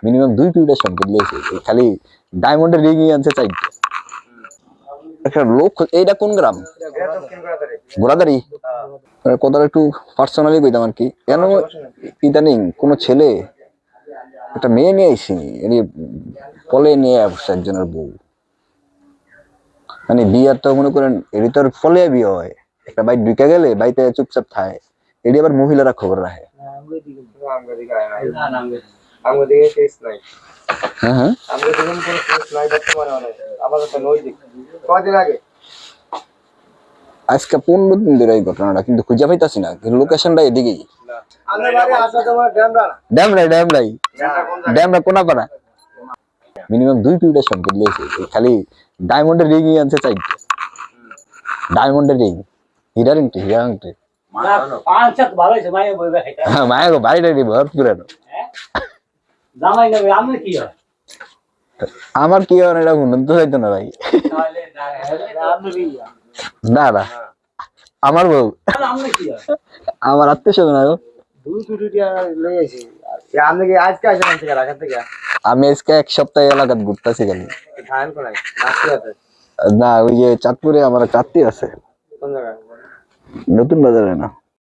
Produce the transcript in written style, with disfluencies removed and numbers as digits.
minimum 2 সম্পদ লইছে খালি ডায়মন্ডের রিং আনছে চাইতে একটা লোক এইটা কোন গ্রাম গোড়াদারি কথা একটু পার্সোনালি কইতাম আর কি কেন ইদানিং কোন ছেলে একটা মেয়ে নিয়ে আইসি এর ফলে নিয়ে আসছে একজনের বউ মানে বিয়ার তো মনে করেন এর তোর ফলে বিয়ে হয় একটা বাইক ঢুকে গেলে বাইতে চুপচাপ থাকে এটি আবার মহিলারা খবর রাখে আজকে 15 দিন ধরে এই ঘটনাটা কিন্তু খুঁজে পাইতাছি না লোকেশনটা এদিকেই ড্যামরা কোনাপাড়া মিনিমাম 2 সম্পদ লইছে খালি ডায়মন্ডের রিং আনছে চাইতে ডায়মন্ডের রিং হীরা রিং মায়া গো বাড়িটা ভরপুর আমার কি হয় এটা মনে তো চাইতো না ভাই না না আমার বউ আমার আত্মীয় স্বজন আমি আজকে 1 সপ্তাহ এলাকা ঘুরতেছি গেল না ওই যে চাঁদপুরে আমার চাত্তি আছে নতুন বাজারে না